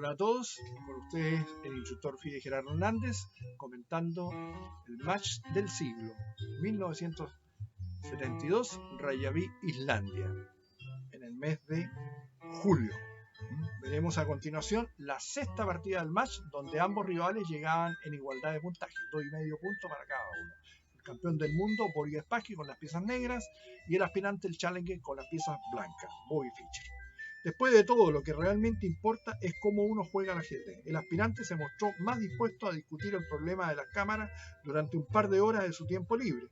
Hola a todos, con ustedes el instructor Fide Gerardo Hernández comentando el match del siglo 1972 Reykjavik, Islandia, en el mes de julio. Veremos a continuación la sexta partida del match, donde ambos rivales llegaban en igualdad de puntaje, 2,5 puntos para cada uno. El campeón del mundo, Boris Spassky, con las piezas negras, y el aspirante, el Challenger, con las piezas blancas, Bobby Fischer. Después de todo, lo que realmente importa es cómo uno juega al ajedrez. El aspirante se mostró más dispuesto a discutir el problema de las cámaras durante un par de horas de su tiempo libre.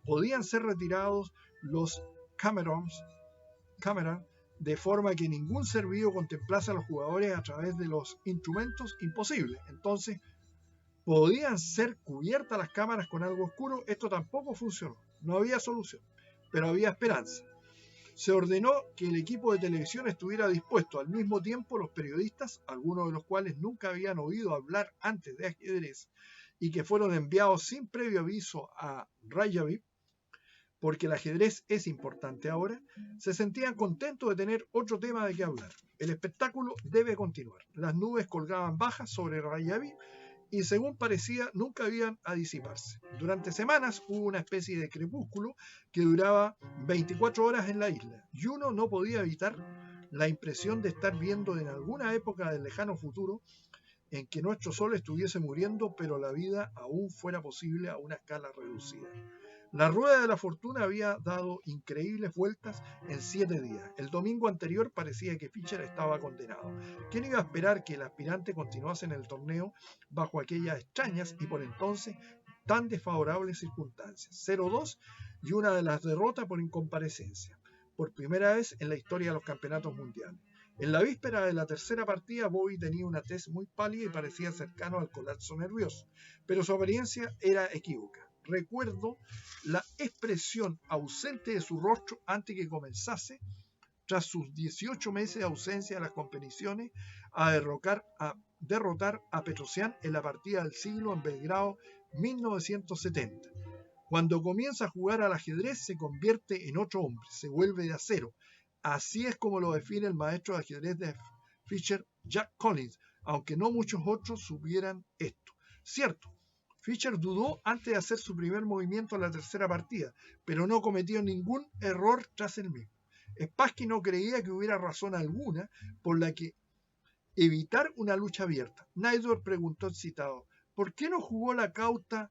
Podían ser retirados los cameras de forma que ningún ser vivo contemplase a los jugadores a través de los instrumentos. Imposible. Entonces, ¿podían ser cubiertas las cámaras con algo oscuro? Esto tampoco funcionó. No había solución, pero había esperanza. Se ordenó que el equipo de televisión estuviera dispuesto. Al mismo tiempo, los periodistas, algunos de los cuales nunca habían oído hablar antes de ajedrez y que fueron enviados sin previo aviso a Reykjavik, porque el ajedrez es importante ahora, se sentían contentos de tener otro tema de qué hablar. El espectáculo debe continuar. Las nubes colgaban bajas sobre Reykjavik y, según parecía, nunca iban a disiparse. Durante semanas hubo una especie de crepúsculo que duraba 24 horas en la isla, y uno no podía evitar la impresión de estar viendo en alguna época del lejano futuro en que nuestro sol estuviese muriendo, pero la vida aún fuera posible a una escala reducida. La rueda de la fortuna había dado increíbles vueltas en 7 días. El domingo anterior parecía que Fischer estaba condenado. ¿Quién iba a esperar que el aspirante continuase en el torneo bajo aquellas extrañas y por entonces tan desfavorables circunstancias? 0-2 y una de las derrotas por incomparecencia, por primera vez en la historia de los campeonatos mundiales. En la víspera de la tercera partida, Bobby tenía una tez muy pálida y parecía cercano al colapso nervioso, pero su apariencia era equívoca. Recuerdo la expresión ausente de su rostro antes que comenzase, tras sus 18 meses de ausencia de las competiciones, a derrotar a Petrosian en la partida del siglo en Belgrado 1970. Cuando comienza a jugar al ajedrez se convierte en otro hombre, se vuelve de acero. Así es como lo define el maestro de ajedrez de Fischer, Jack Collins, aunque no muchos otros supieran esto. Cierto, Fischer dudó antes de hacer su primer movimiento en la tercera partida, pero no cometió ningún error tras el mismo. Spassky no creía que hubiera razón alguna por la que evitar una lucha abierta. Naidor preguntó excitado, ¿por qué no jugó la cauta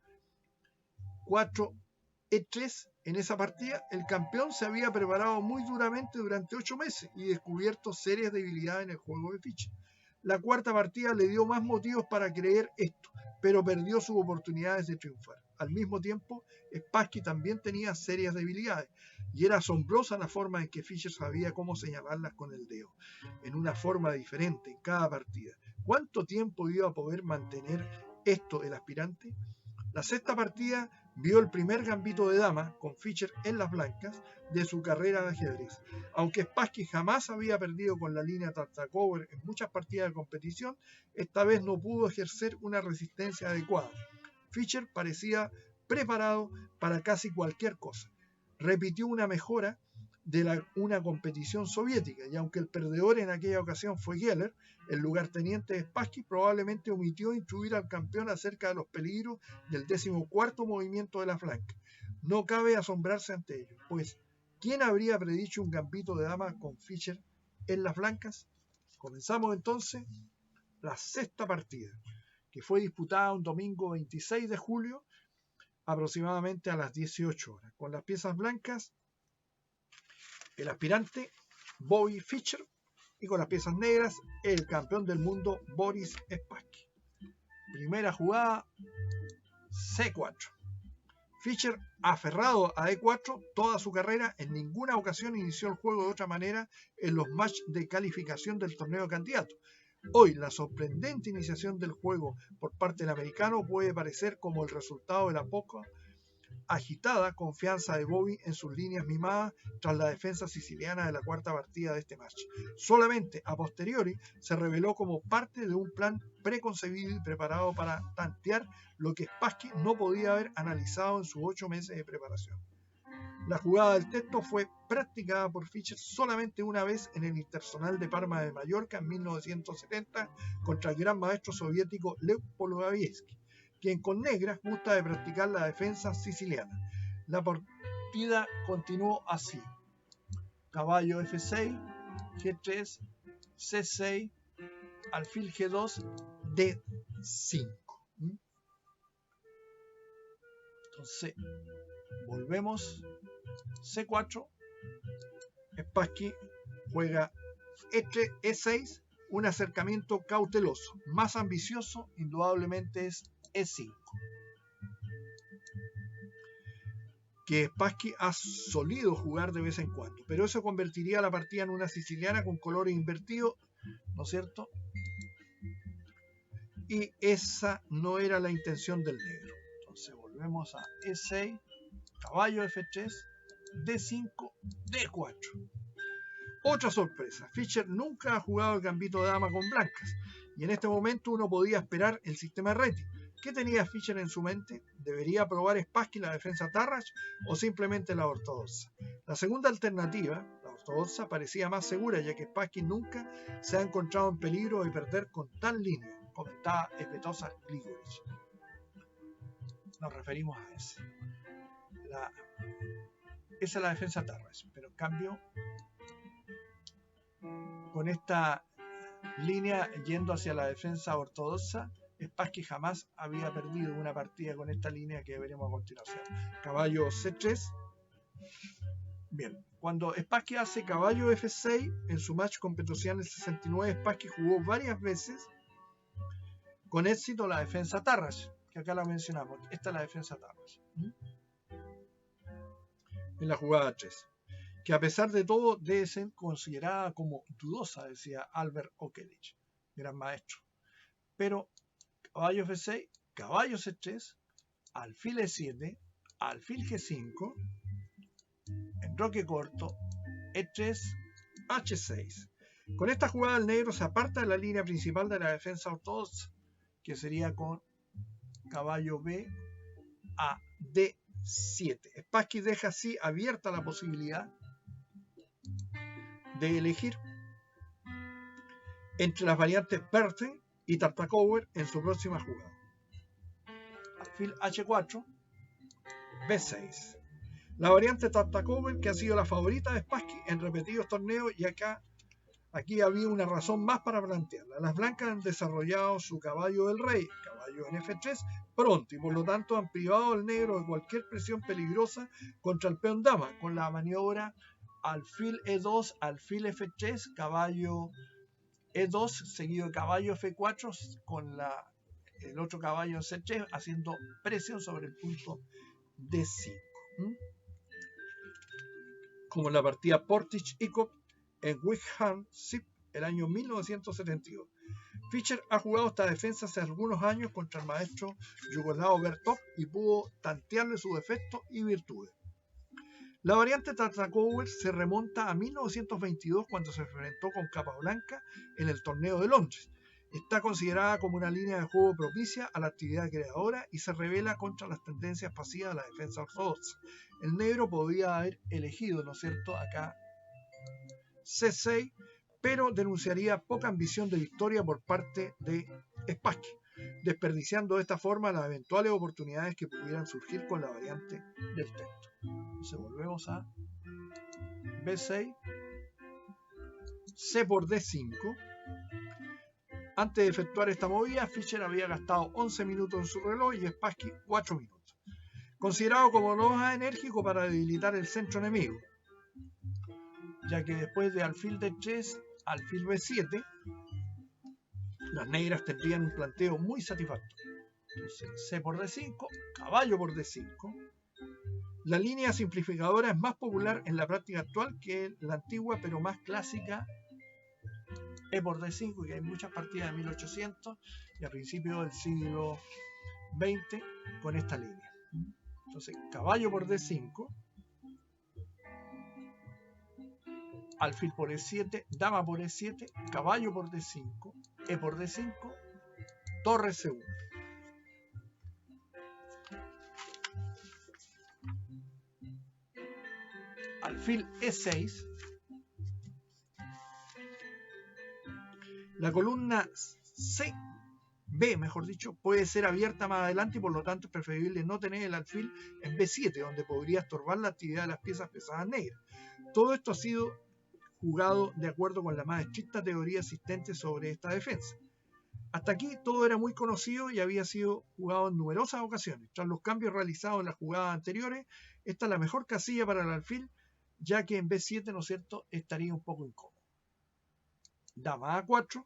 4-E3 en esa partida? El campeón se había preparado muy duramente durante 8 meses y descubierto serias debilidades en el juego de Fischer. La cuarta partida le dio más motivos para creer esto, pero perdió sus oportunidades de triunfar. Al mismo tiempo, Spassky también tenía serias debilidades, y era asombrosa la forma en que Fischer sabía cómo señalarlas con el dedo, en una forma diferente en cada partida. ¿Cuánto tiempo iba a poder mantener esto el aspirante? La sexta partida vio el primer gambito de dama, con Fischer en las blancas, de su carrera de ajedrez. Aunque Spassky jamás había perdido con la línea Tartakower en muchas partidas de competición, esta vez no pudo ejercer una resistencia adecuada. Fischer parecía preparado para casi cualquier cosa. Repitió una mejora de una competición soviética, y aunque el perdedor en aquella ocasión fue Geller, el lugarteniente de Spassky probablemente omitió instruir al campeón acerca de los peligros del 14º movimiento de la flanca. No cabe asombrarse ante ello, pues ¿quién habría predicho un gambito de dama con Fischer en las blancas? Comenzamos entonces la sexta partida, que fue disputada un domingo 26 de julio, aproximadamente a las 18 horas, con las piezas blancas el aspirante Bobby Fischer y con las piezas negras el campeón del mundo Boris Spassky. Primera jugada, C4. Fischer, aferrado a E4 toda su carrera, en ninguna ocasión inició el juego de otra manera en los matches de calificación del torneo de candidatos. Hoy, la sorprendente iniciación del juego por parte del americano puede parecer como el resultado de la poca agitada confianza de Bobby en sus líneas mimadas tras la defensa siciliana de la cuarta partida de este match. Solamente a posteriori se reveló como parte de un plan preconcebido y preparado para tantear lo que Spassky no podía haber analizado en sus 8 meses de preparación. La jugada del texto fue practicada por Fischer solamente una vez en el Internacional de Parma de Mallorca en 1970 contra el gran maestro soviético Lev Pologaevsky, quien con negras gusta de practicar la defensa siciliana. La partida continuó así: caballo F6, G3, C6, alfil G2, D5. Entonces, volvemos. C4, Spassky juega E6, un acercamiento cauteloso. Más ambicioso, indudablemente, es E5, que Spassky ha solido jugar de vez en cuando, pero eso convertiría la partida en una siciliana con colores invertidos, ¿no es cierto? Y esa no era la intención del negro. Entonces volvemos a E6, caballo F3, D5, D4. Otra sorpresa: Fischer nunca ha jugado el gambito de dama con blancas, y en este momento uno podía esperar el sistema Reti. ¿Qué tenía Fischer en su mente? ¿Debería probar Spassky la defensa Tarrasch o simplemente la ortodoxa? La segunda alternativa, la ortodoxa, parecía más segura, ya que Spassky nunca se ha encontrado en peligro de perder con tal línea, comentaba Svetoslav Grigorich. Nos referimos a ese. Esa es la defensa Tarrasch, pero en cambio, con esta línea yendo hacia la defensa ortodoxa, Spassky jamás había perdido una partida con esta línea que veremos a continuación. Caballo C3. Bien, cuando Spassky hace caballo F6 en su match con Petrosian en el 69, Spassky jugó varias veces con éxito la defensa Tarrasch, que acá la mencionamos. Esta es la defensa Tarrasch. En la jugada 3, que a pesar de todo debe ser considerada como dudosa, decía Albert Okelich, gran maestro. Pero caballo F6, caballo C3, alfil E7, alfil G5, enroque corto, E3, H6. Con esta jugada el negro se aparta de la línea principal de la defensa ortodoxa, que sería con caballo B a D7. Spassky deja así abierta la posibilidad de elegir entre las variantes Berthe y Tartakower en su próxima jugada. Alfil H4, B6. La variante Tartakower, que ha sido la favorita de Spassky en repetidos torneos, y aquí había una razón más para plantearla. Las blancas han desarrollado su caballo del rey, caballo en F3, pronto, y por lo tanto han privado al negro de cualquier presión peligrosa contra el peón dama, con la maniobra alfil E2, alfil F3, caballo E2, seguido de caballo F4, con el otro caballo en C3, haciendo presión sobre el punto D5. Como en la partida Portich-Ikov en Wickham SIP el año 1972. Fischer ha jugado esta defensa hace algunos años contra el maestro yugoslavo Bertov y pudo tantearle sus defectos y virtudes. La variante Tartakower se remonta a 1922, cuando se enfrentó con Capablanca en el torneo de Londres. Está considerada como una línea de juego propicia a la actividad creadora y se revela contra las tendencias pasivas de la defensa ortodoxa. El negro podía haber elegido, ¿no es cierto?, acá C6, pero denunciaría poca ambición de victoria por parte de Spassky, desperdiciando de esta forma las eventuales oportunidades que pudieran surgir con la variante del texto. Entonces volvemos a B6, C por D5. Antes de efectuar esta movida, Fischer había gastado 11 minutos en su reloj y Spassky 4 minutos. Considerado como lo más enérgico para debilitar el centro enemigo, ya que después de alfil D3, alfil B7, las negras tendrían un planteo muy satisfactorio. Entonces, C por D5, caballo por D5. La línea simplificadora es más popular en la práctica actual que la antigua, pero más clásica, E por D5, que hay muchas partidas de 1800 y a principios del siglo XX con esta línea. Entonces, caballo por D5, alfil por E7, dama por E7, caballo por D5, E por D5, torre C1. alfil E6. La columna B, mejor dicho, puede ser abierta más adelante y por lo tanto es preferible no tener el alfil en B7, donde podría estorbar la actividad de las piezas pesadas negras. Todo esto ha sido jugado de acuerdo con la más estricta teoría existente sobre esta defensa. Hasta aquí todo era muy conocido y había sido jugado en numerosas ocasiones. Tras los cambios realizados en las jugadas anteriores, esta es la mejor casilla para el alfil, ya que en B7, ¿no es cierto?, estaría un poco incómodo. Dama A4.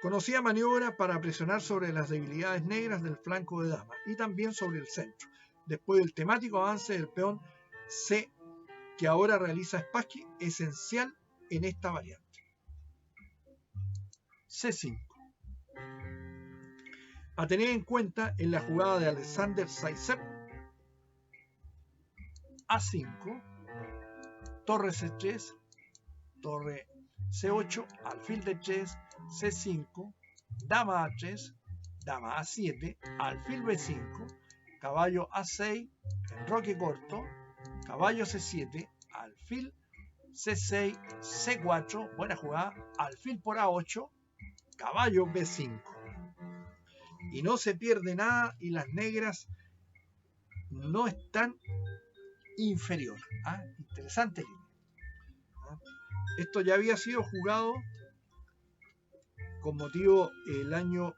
Conocida maniobra para presionar sobre las debilidades negras del flanco de dama y también sobre el centro, después del temático avance del peón C que ahora realiza Spassky, esencial en esta variante. C5. A tener en cuenta en la jugada de Alexander Zaitsev, A5, torre C3, torre C8, alfil D3, C5, dama A3, dama A7, alfil B5, caballo A6, enroque corto, caballo C7, alfil C6, C4, buena jugada, alfil por A8, caballo B5. Y no se pierde nada y las negras no están inferior. Interesante línea. Esto ya había sido jugado con motivo el año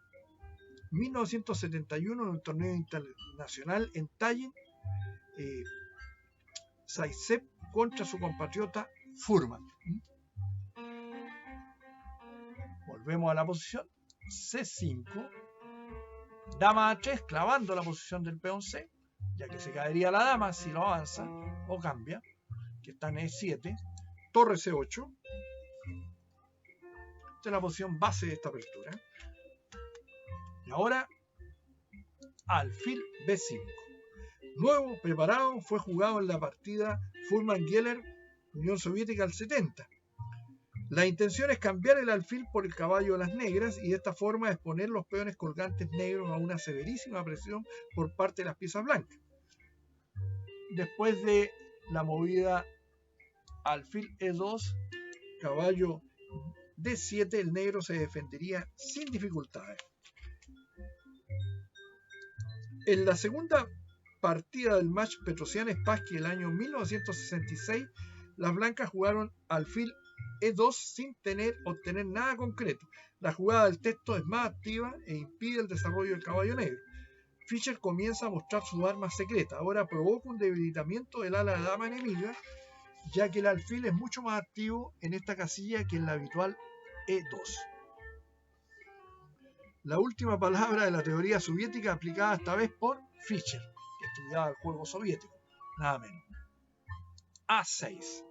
1971 en un torneo internacional en Tallinn, Zaitsev contra su compatriota Furman. Volvemos a la posición C5, dama A3 clavando la posición del peón C, ya que se caería la dama si lo avanza o cambia, que está en E7, torre C8. Esta es la posición base de esta apertura. Y ahora alfil B5. Nuevo, preparado, fue jugado en la partida Furman-Gieler, Unión Soviética al 70. La intención es cambiar el alfil por el caballo de las negras y de esta forma exponer los peones colgantes negros a una severísima presión por parte de las piezas blancas. Después de la movida alfil E2, caballo D7, el negro se defendería sin dificultades. En la segunda partida del match Petrosian-Spassky el año 1966, las blancas jugaron alfil E2 sin obtener nada concreto. La jugada del texto es más activa e impide el desarrollo del caballo negro. Fischer comienza a mostrar sus armas secretas. Ahora provoca un debilitamiento del ala de dama enemiga, ya que el alfil es mucho más activo en esta casilla que en la habitual E2. La última palabra de la teoría soviética aplicada esta vez por Fischer, que estudiaba el juego soviético, nada menos. A6.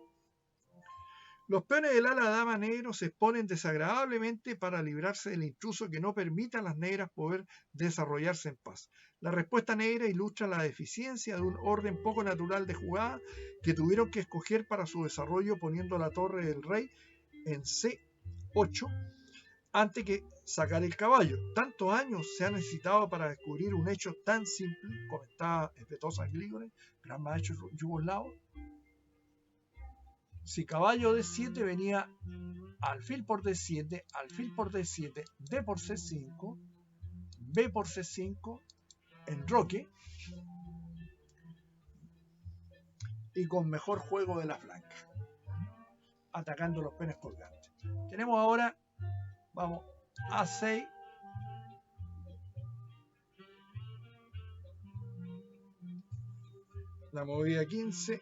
Los peones del ala dama negro se exponen desagradablemente para librarse del intruso que no permita a las negras poder desarrollarse en paz. La respuesta negra ilustra la deficiencia de un orden poco natural de jugada que tuvieron que escoger para su desarrollo poniendo la torre del rey en C8 antes que sacar el caballo. Tantos años se han necesitado para descubrir un hecho tan simple, comentaba Svetozar Grigore, gran maestro yugoslavo. Si caballo D7 venía alfil por D7, alfil por D7, D por C5, B por C5, enroque, y con mejor juego de la flanca, atacando los peones colgantes. Tenemos ahora, vamos, A6, la movida 15,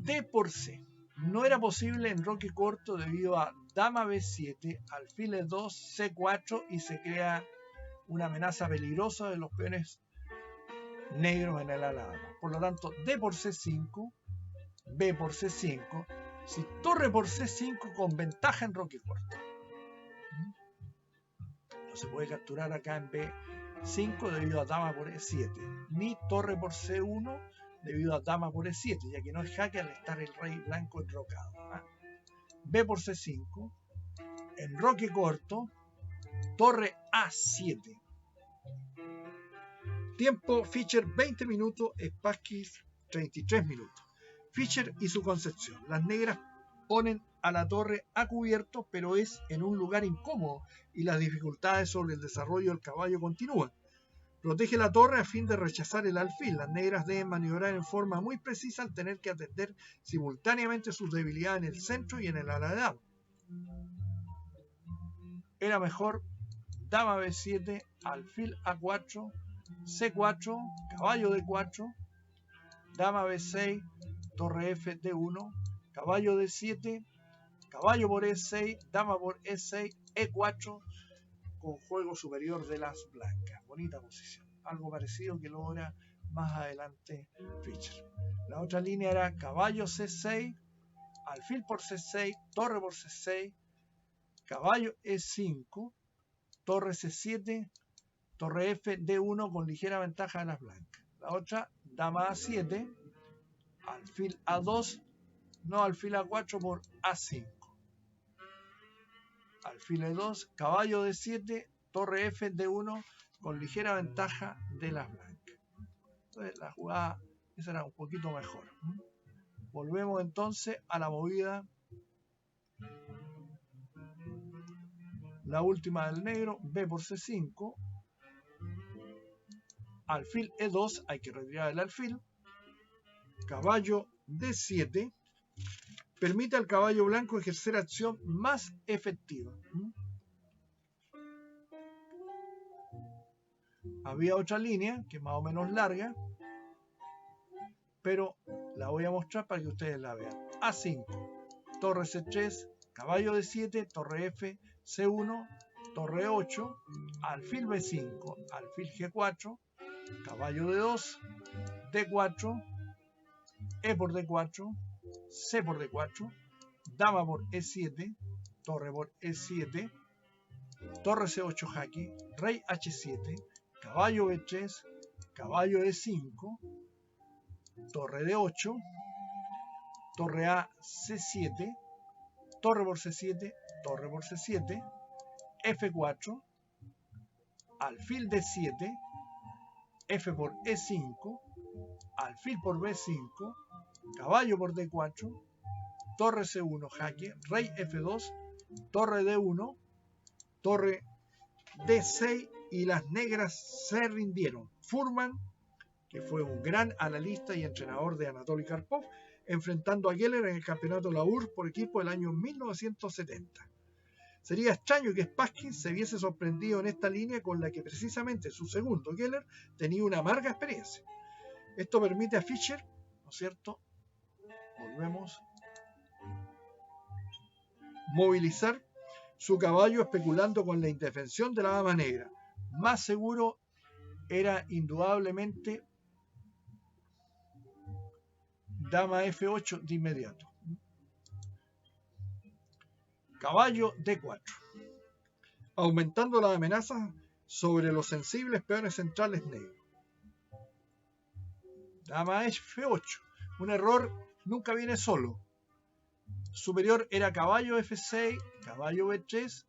D por C. No era posible enroque corto debido a dama B7, alfil E2, C4 y se crea una amenaza peligrosa de los peones negros en el ala dama. Por lo tanto, D por C5, B por C5, si torre por C5 con ventaja enroque corto. No se puede capturar acá en B5 debido a dama por E7, ni torre por C1 debido a dama por E7, ya que no es jaque al estar el rey blanco enrocado. B por C5, enroque corto, torre A7. Tiempo Fischer 20 minutos, Spassky 33 minutos. Fischer y su concepción. Las negras ponen a la torre a cubierto, pero es en un lugar incómodo y las dificultades sobre el desarrollo del caballo continúan. Protege la torre a fin de rechazar el alfil. Las negras deben maniobrar en forma muy precisa al tener que atender simultáneamente sus debilidades en el centro y en el ala de dama. Era mejor dama B7, alfil A4, C4, caballo D4, dama B6, torre F D1, caballo D7, caballo por E6, dama por E6, E4, con juego superior de las blancas. Bonita posición. Algo parecido que logra más adelante Fischer. La otra línea era caballo C6, alfil por C6, torre por C6, caballo E5, torre C7, torre F D1 con ligera ventaja de las blancas. La otra, dama A7, alfil A2, no alfil A4 por A5. Alfil E2, caballo D7, torre F D1 con ligera ventaja de las blancas. Entonces la jugada esa era un poquito mejor. Volvemos entonces a la movida. La última del negro, B por C5, alfil E2, hay que retirar el alfil, caballo D7, permite al caballo blanco ejercer acción más efectiva. Había otra línea que es más o menos larga, pero la voy a mostrar para que ustedes la vean. A5, torre C3, caballo D7, torre F, C1, torre 8, alfil B5, alfil G4, caballo D2, D4, E por D4, C por D4, dama por E7, torre por E7, torre C8 jaque, rey H7, caballo B3, caballo E5, torre D8, torre A C7, torre por C7, torre por C7, F4, alfil D7, F por E5, alfil por B5, caballo por D4, torre C1 jaque, rey F2, torre D1, torre D6 y las negras se rindieron. Fuhrman, que fue un gran analista y entrenador de Anatoly Karpov, enfrentando a Geller en el campeonato Laur por equipo del año 1970. Sería extraño que Spassky se viese sorprendido en esta línea con la que precisamente su segundo, Geller, tenía una amarga experiencia. Esto permite a Fischer, ¿no es cierto? Volvemos. Movilizar su caballo especulando con la indefensión de la dama negra. Más seguro era indudablemente dama F8 de inmediato. Caballo D4. Aumentando las amenazas sobre los sensibles peones centrales negros. Dama F8. Un error nunca viene solo. Superior era caballo F6, caballo B3,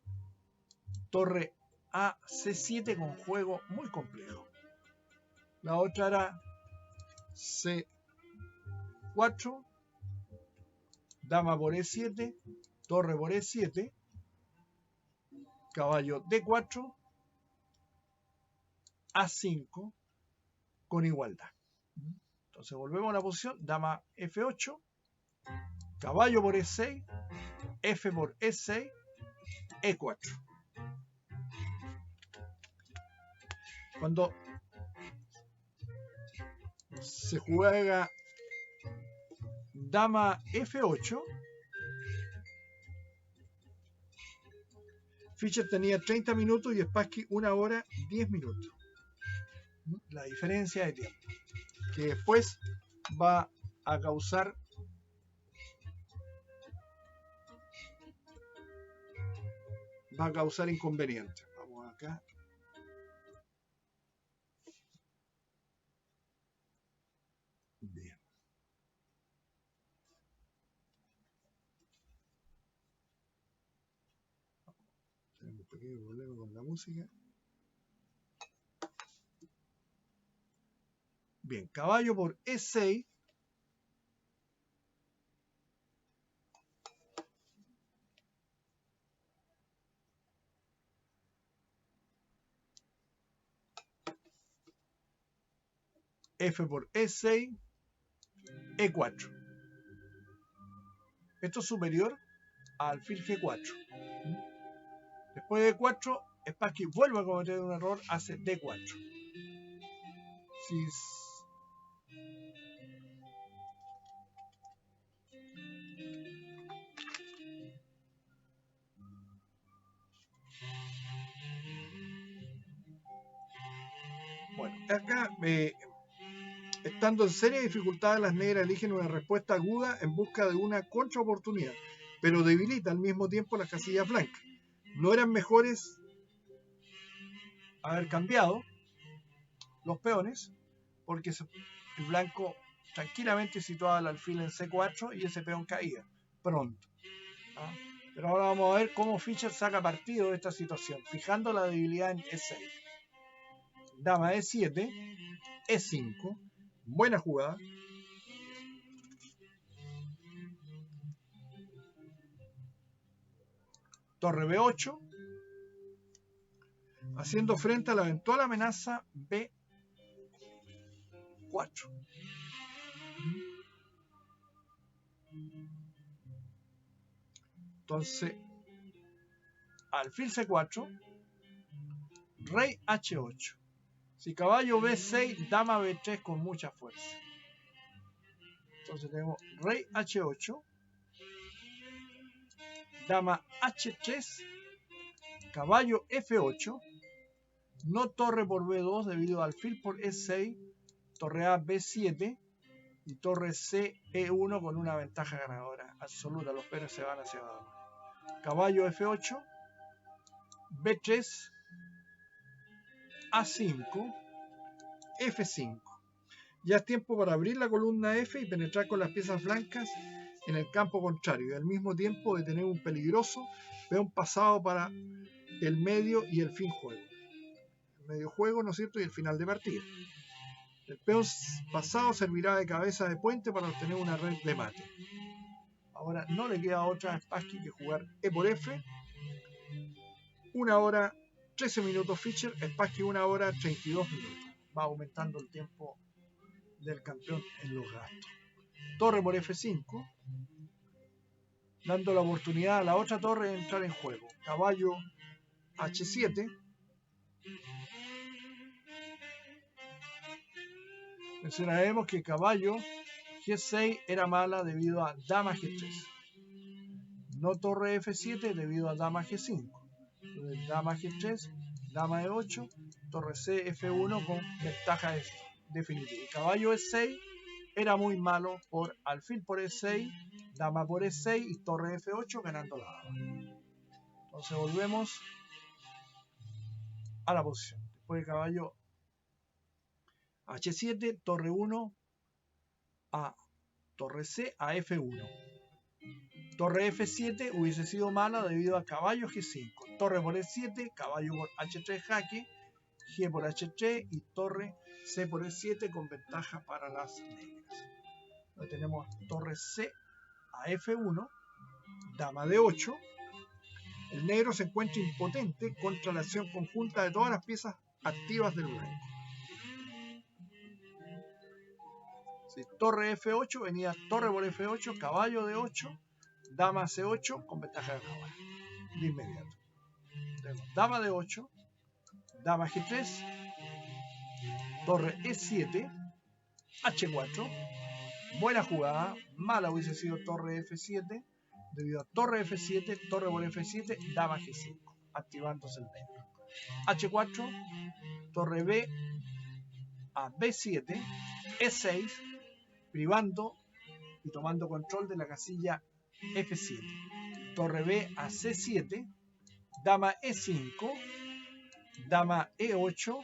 torre A C7 con juego muy complejo. La otra era C4, dama por E7, torre por E7, caballo D4, A5 con igualdad. Entonces volvemos a la posición, dama F8, caballo por E6, F por E6, E4. Cuando se juega dama F8, Fischer tenía 30 minutos y Spassky 1 hora 10 minutos. La diferencia de tiempo, que después va a causar inconvenientes. Vamos acá. Bien. Tenemos un pequeño problema con la música. Bien, caballo por E6, F por E6, E4. Esto es superior a alfil G4. Después de E4, Spassky vuelve a cometer un error, hace D4. Si bueno, acá, estando en seria dificultad, las negras eligen una respuesta aguda en busca de una contraoportunidad, pero debilita al mismo tiempo las casillas blancas. No eran mejores haber cambiado los peones, porque el blanco tranquilamente situaba el alfil en C4 y ese peón caía pronto. ¿Ah? Pero ahora vamos a ver cómo Fischer saca partido de esta situación, fijando la debilidad en E6. Dama E7, E5, buena jugada. Torre B8, haciendo frente a la eventual amenaza B4. Entonces, alfil C4, rey H8. Si caballo B6, dama B3 con mucha fuerza. Entonces tenemos rey H8, dama H3, caballo F8, no torre por B2 debido al alfil por E6, torre A B7 y torre C E1 con una ventaja ganadora absoluta. Los peones se van hacia abajo. Caballo F8, B3, A5, F5. Ya es tiempo para abrir la columna F y penetrar con las piezas blancas en el campo contrario y al mismo tiempo detener un peligroso peón pasado para el medio y el fin juego. El medio juego, ¿no es cierto? Y el final de partida. El peón pasado servirá de cabeza de puente para obtener una red de mate. Ahora no le queda otra a Spassky que jugar E por F. 1 hora 13 minutos Fischer, Spassky 1 hora 32 minutos. Va aumentando el tiempo del campeón en los gastos. Torre por F5, dando la oportunidad a la otra torre de entrar en juego. Caballo H7. Mencionaremos que caballo G6 era mala debido a dama G3. No torre F7 debido a dama G5. Entonces, dama G3, dama E8, torre C F1 con ventaja definitiva. Y caballo E6 era muy malo por alfil por E6, dama por E6 y torre F8 ganando la dama. Entonces volvemos a la posición. Después de caballo H7, torre 1 a torre C a F1. Torre F7 hubiese sido mala debido a caballo G5. Torre por E7, caballo por H3 jaque, G por H3 y torre C por E7 con ventaja para las negras. Ahora tenemos torre C a F1, dama D8. El negro se encuentra impotente contra la acción conjunta de todas las piezas activas del blanco. Si torre F8 venía torre por F8, caballo D8, dama C8 con ventaja de caballo. De inmediato. Tenemos dama D8, dama G3, torre E7, H4. Buena jugada, mala hubiese sido torre F7, debido a torre F7, torre por F7, dama G5, activándose el negro. H4, torre B a B7, E6, privando y tomando control de la casilla F7. Torre B a C7, dama E5, dama E8,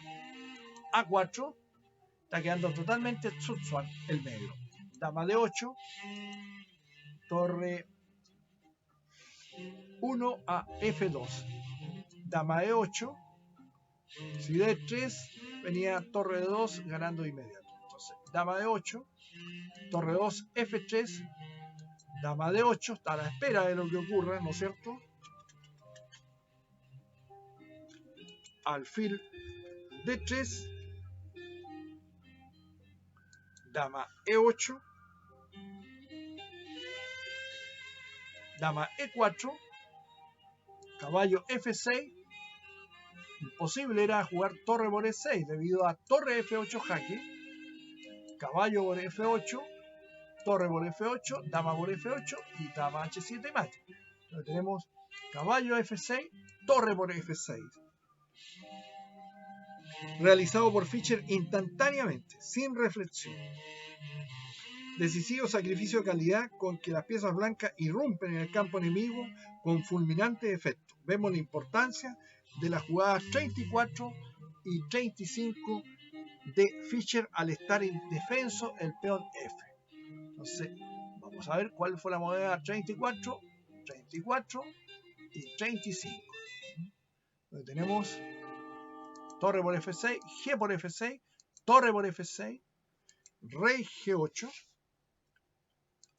A4, está quedando totalmente Zuzzuan el negro. Dama D8, torre 1 a F2, dama E8, si D3 venía torre 2 ganando de inmediato. Entonces, dama D8, torre 2 F3, dama D8, está a la espera de lo que ocurra, ¿no es cierto? Alfil D3, dama E8, dama E4, caballo F6. Imposible era jugar torre por E6 debido a torre F8 jaque, caballo por F8, torre por F8, dama por F8 y dama H7 mate. Entonces tenemos caballo F6, torre por F6. Realizado por Fischer instantáneamente, sin reflexión. Decisivo sacrificio de calidad con que las piezas blancas irrumpen en el campo enemigo con fulminante efecto. Vemos la importancia de las jugadas 34 y 35 de Fischer al estar indefenso el peón F. Entonces, vamos a ver cuál fue la moneda 34, 34 y 35. Entonces, tenemos torre por F6, G por F6, torre por F6, rey G8,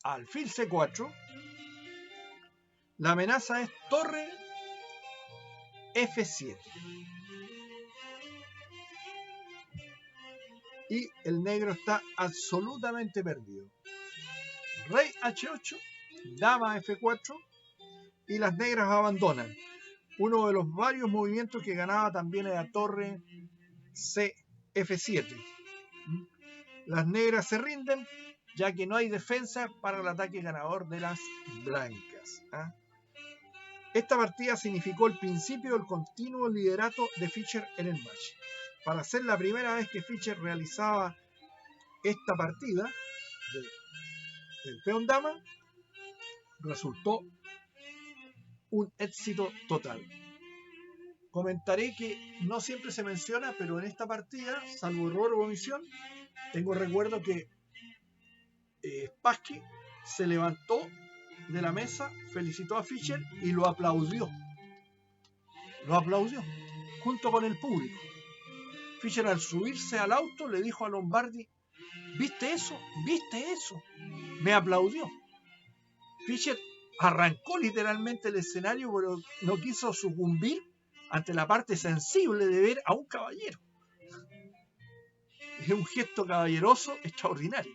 alfil C4. La amenaza es torre F7. Y el negro está absolutamente perdido. Rey H8, dama F4 y las negras abandonan. Uno de los varios movimientos que ganaba también era torre F7. Las negras se rinden ya que no hay defensa para el ataque ganador de las blancas. Esta partida significó el principio del continuo liderato de Fischer en el match. Para ser la primera vez que Fischer realizaba esta partida del peón dama, resultó un éxito total. Comentaré que no siempre se menciona, pero en esta partida, salvo error o omisión, tengo recuerdo que Spassky se levantó de la mesa, felicitó a Fischer y lo aplaudió. Lo aplaudió junto con el público. Fischer, al subirse al auto, le dijo a Lombardi: ¿viste eso? ¿Viste eso? Me aplaudió. Fischer arrancó literalmente el escenario, pero no quiso sucumbir ante la parte sensible de ver a un caballero. Es un gesto caballeroso extraordinario.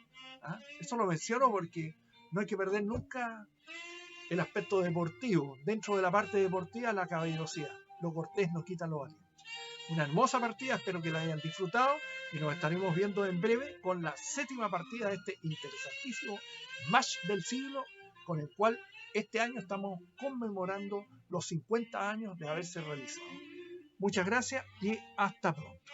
Eso lo menciono porque no hay que perder nunca el aspecto deportivo. Dentro de la parte deportiva, la caballerosidad. Lo cortés nos quita lo valiente. Una hermosa partida, espero que la hayan disfrutado y nos estaremos viendo en breve con la 7ª partida de este interesantísimo match del siglo, con el cual este año estamos conmemorando los 50 años de haberse realizado. Muchas gracias y hasta pronto.